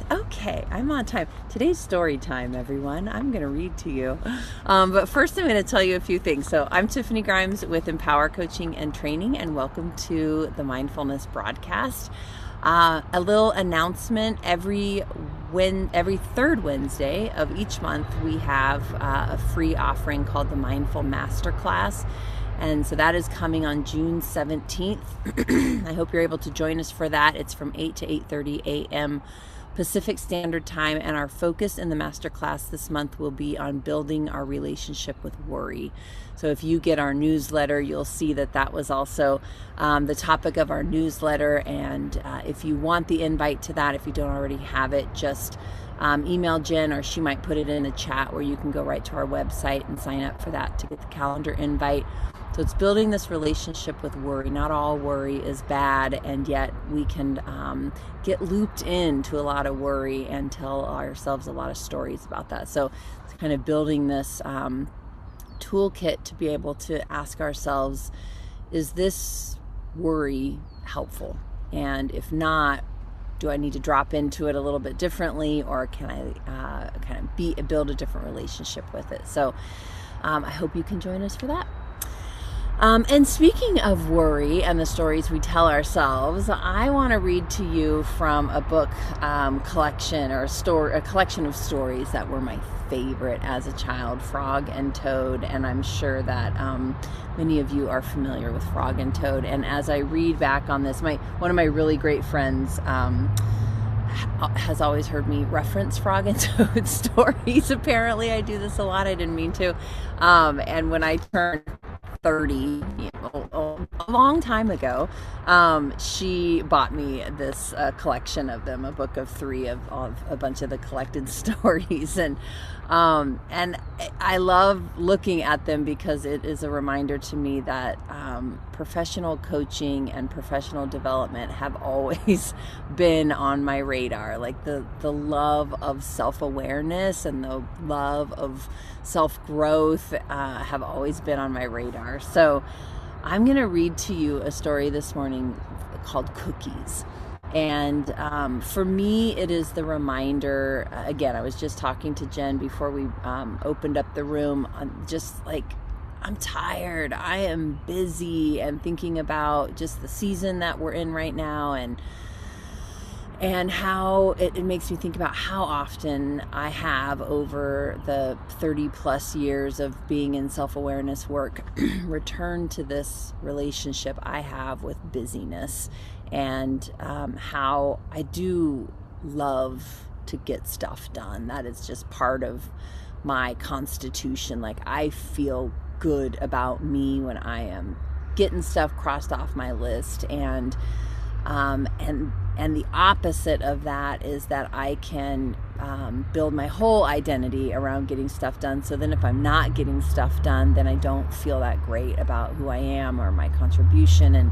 Okay, I'm on time. Today's story time, everyone. I'm going to read to you. But first, I'm going to tell you a few things. So, I'm Tiffany Grimes with Empower Coaching and Training, and welcome to the Mindfulness Broadcast. A little announcement: every third Wednesday of each month, we have a free offering called the Mindful Masterclass. And so that is coming on June 17th. I hope you're able to join us for that. It's from 8 to 8:30 a.m. Pacific Standard Time, and our focus in the masterclass this month will be on building our relationship with worry. So if you get our newsletter, you'll see that was also the topic of our newsletter. And if you want the invite to that, if you don't already have it, just email Jen, or she might put it in a chat where you can go right to our website and sign up for that to get the calendar invite. So it's building this relationship with worry. Not all worry is bad, and yet we can get looped into a lot of worry and tell ourselves a lot of stories about that. So it's kind of building this toolkit to be able to ask ourselves, is this worry helpful? And if not, do I need to drop into it a little bit differently, or can I kind of build a different relationship with it? So I hope you can join us for that. And speaking of worry and the stories we tell ourselves, I want to read to you from a book collection, or a collection of stories that were my favorite as a child, Frog and Toad. And I'm sure that many of you are familiar with Frog and Toad. And as I read back on this, one of my really great friends has always heard me reference Frog and Toad stories. Apparently I do this a lot. I didn't mean to. And when I turned 30, a long time ago, she bought me this collection of them, a book of 3 of a bunch of the collected stories, and I love looking at them because it is a reminder to me that professional coaching and professional development have always been on my radar. Like the love of self-awareness and the love of self-growth have always been on my radar. So I'm going to read to you a story this morning called Cookies. And for me, it is the reminder, again, I was just talking to Jen before we opened up the room, just like, I'm tired, I am busy, and thinking about just the season that we're in right now, and how it makes me think about how often I have, over the 30 plus years of being in self-awareness work, returned to this relationship I have with busyness, and how I do love to get stuff done. That is just part of my constitution. Like, I feel good about me when I am getting stuff crossed off my list, and the opposite of that is that I can build my whole identity around getting stuff done. So then if I'm not getting stuff done, then I don't feel that great about who I am or my contribution. And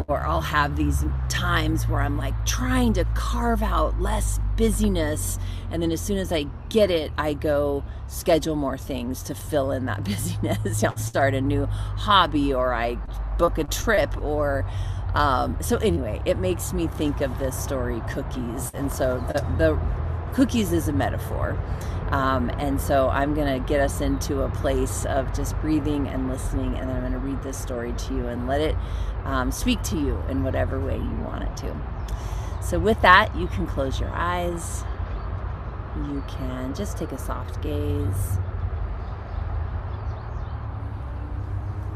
or I'll have these times where I'm like trying to carve out less busyness, and then as soon as I get it, I go schedule more things to fill in that busyness. I'll start a new hobby, or I book a trip, or so anyway, it makes me think of this story, Cookies. And so the cookies is a metaphor. And so I'm going to get us into a place of just breathing and listening, and then I'm going to read this story to you and let it speak to you in whatever way you want it to. So with that, you can close your eyes. You can just take a soft gaze.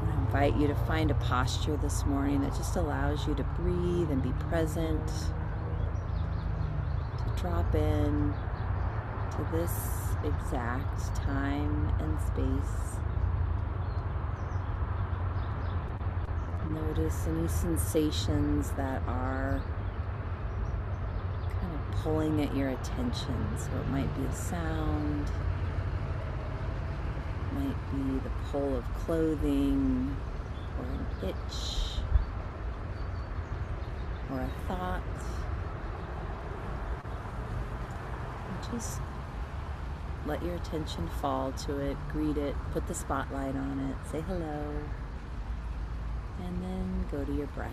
I invite you to find a posture this morning that just allows you to breathe and be present, to drop in to this exact time and space. Notice any sensations that are kind of pulling at your attention. So it might be a sound, it might be the pull of clothing, or an itch, or a thought. And just let your attention fall to it, greet it, put the spotlight on it, say hello, and then go to your breath.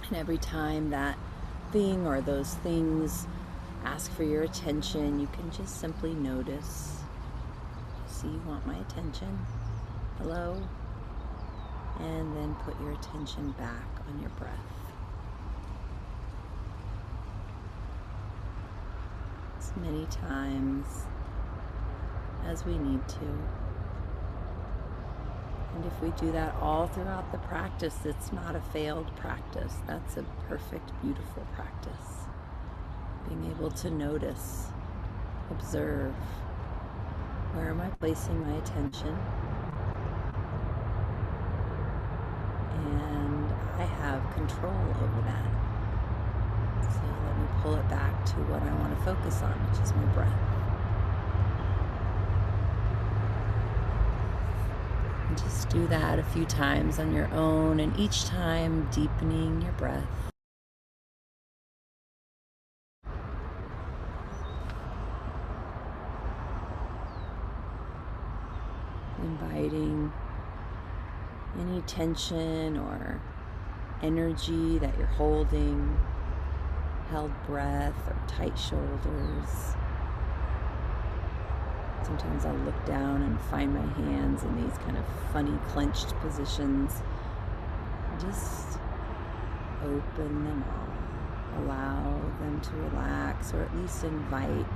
And every time that thing or those things ask for your attention, you can just simply notice. See, you want my attention? Hello? And then put your attention back on your breath. As many times as we need to. And if we do that all throughout the practice, it's not a failed practice. That's a perfect, beautiful practice. Being able to notice, observe, where am I placing my attention? And I have control over that. So let me pull it back to what I want to focus on, which is my breath. And just do that a few times on your own, and each time deepening your breath. Inviting any tension or energy that you're holding, held breath or tight shoulders. Sometimes I'll look down and find my hands in these kind of funny clenched positions. Just open them all. Allow them to relax, or at least invite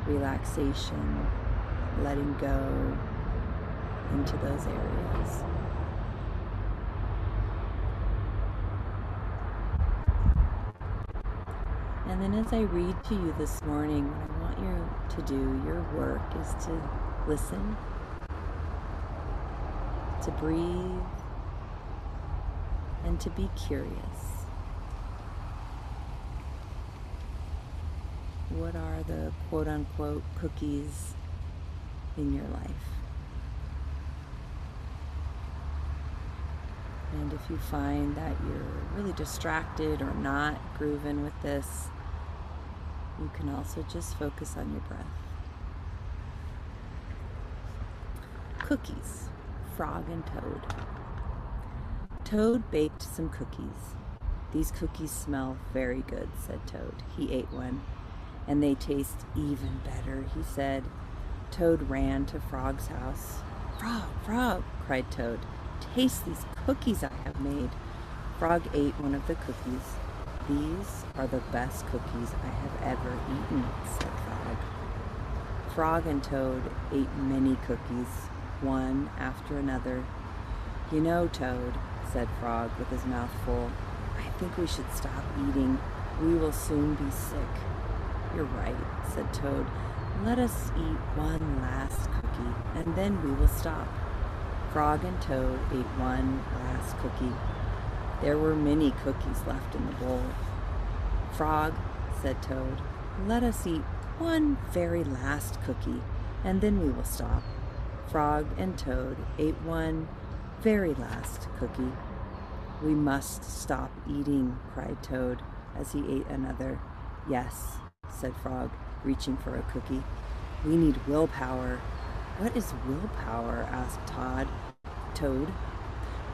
relaxation, letting go into those areas. And then as I read to you this morning, what I want you to do, your work, is to listen, to breathe, and to be curious. What are the quote-unquote cookies in your life? And if you find that you're really distracted or not grooving with this, you can also just focus on your breath. Cookies, Frog and Toad. Toad baked some cookies. These cookies smell very good, said Toad. He ate one. And they taste even better, he said. Toad ran to Frog's house. Frog, Frog, cried Toad. Taste these cookies I have made. Frog ate one of the cookies. These are the best cookies I have ever eaten, said Frog. Frog and Toad ate many cookies, one after another. You know, Toad, said Frog with his mouth full, I think we should stop eating. We will soon be sick. You're right, said Toad. Let us eat one last cookie, and then we will stop. Frog and Toad ate one last cookie. There were many cookies left in the bowl. Frog, said Toad, let us eat one very last cookie, and then we will stop. Frog and Toad ate one very last cookie. We must stop eating, cried Toad as he ate another. Yes, said Frog, reaching for a cookie. We need willpower. What is willpower? Asked Toad.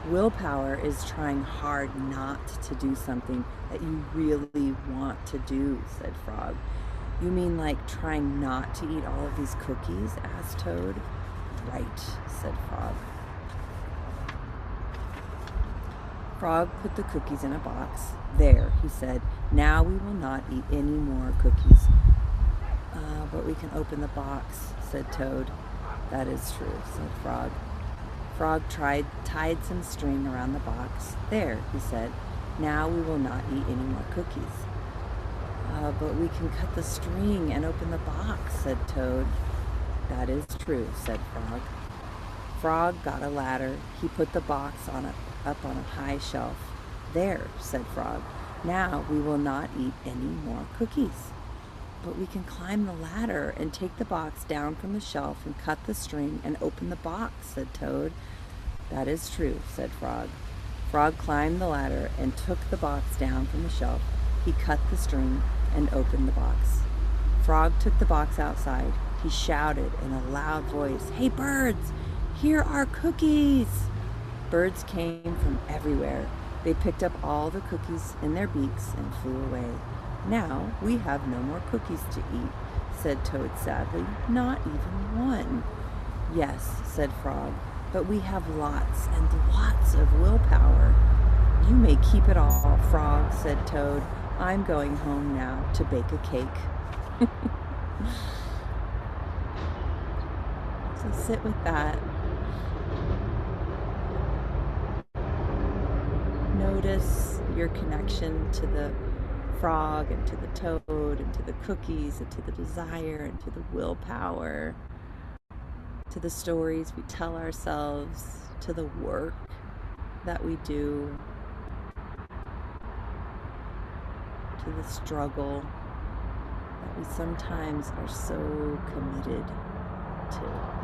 Willpower is trying hard not to do something that you really want to do, said Frog. You mean like trying not to eat all of these cookies? Asked Toad. Right, said Frog. Frog put the cookies in a box. There, he said, now we will not eat any more cookies. But we can open the box, said Toad. That is true, said Frog. Frog tied some string around the box. There, he said, now we will not eat any more cookies. But we can cut the string and open the box, said Toad. That is true, said Frog. Frog got a ladder. He put the box up on a high shelf. There, said Frog, now we will not eat any more cookies. But we can climb the ladder and take the box down from the shelf and cut the string and open the box, said Toad. That is true, said Frog. Frog climbed the ladder and took the box down from the shelf. He cut the string and opened the box. Frog took the box outside. He shouted in a loud voice, Hey birds, here are cookies! Birds came from everywhere. They picked up all the cookies in their beaks and flew away. Now we have no more cookies to eat, said Toad sadly. Not even one. Yes, said Frog, but we have lots and lots of willpower. You may keep it all, Frog, said Toad. I'm going home now to bake a cake. So sit with that. Notice your connection to the frog and to the toad and to the cookies and to the desire and to the willpower, to the stories we tell ourselves, to the work that we do, to the struggle that we sometimes are so committed to.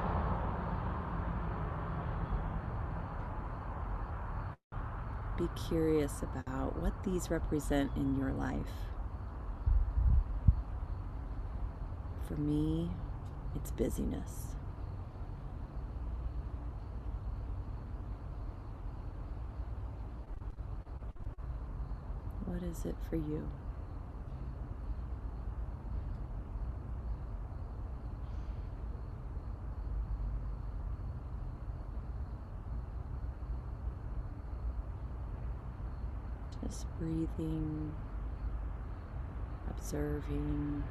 Be curious about what these represent in your life. For me, it's busyness. What is it for you? Just breathing, observing,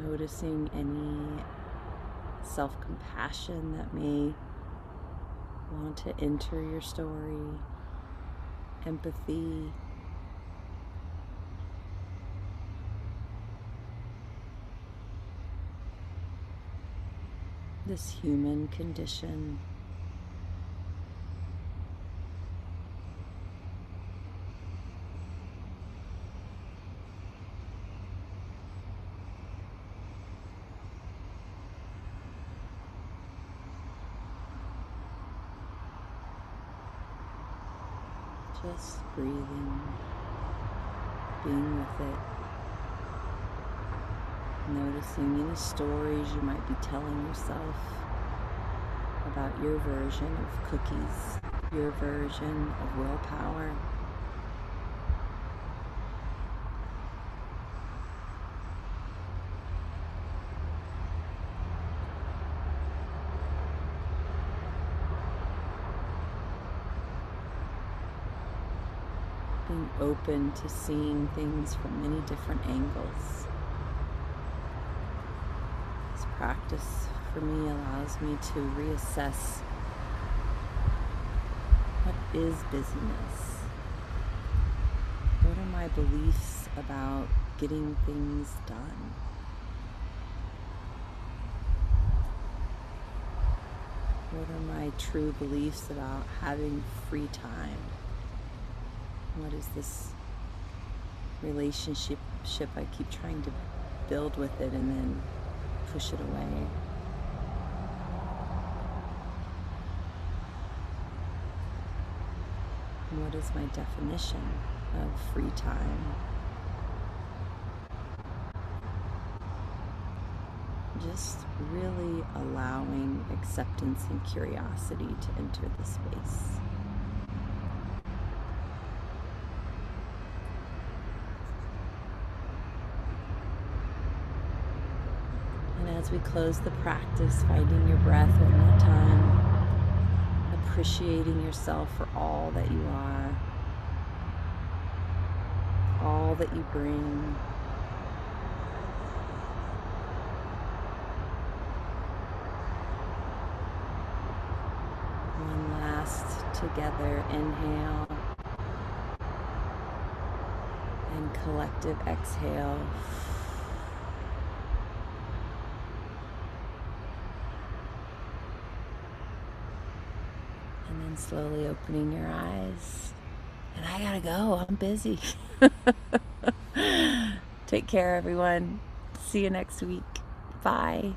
noticing any self-compassion that may want to enter your story, empathy, this human condition. Just breathing, being with it, noticing any stories you might be telling yourself about your version of cookies, your version of willpower. Being open to seeing things from many different angles. This practice for me allows me to reassess what is busyness. What are my beliefs about getting things done? What are my true beliefs about having free time? What is this relationship I keep trying to build with it and then push it away? And what is my definition of free time? Just really allowing acceptance and curiosity to enter the space. As we close the practice, finding your breath one more time, appreciating yourself for all that you are, all that you bring. One last together inhale and collective exhale. And then slowly opening your eyes. And I gotta go, I'm busy. Take care, everyone. See you next week. Bye.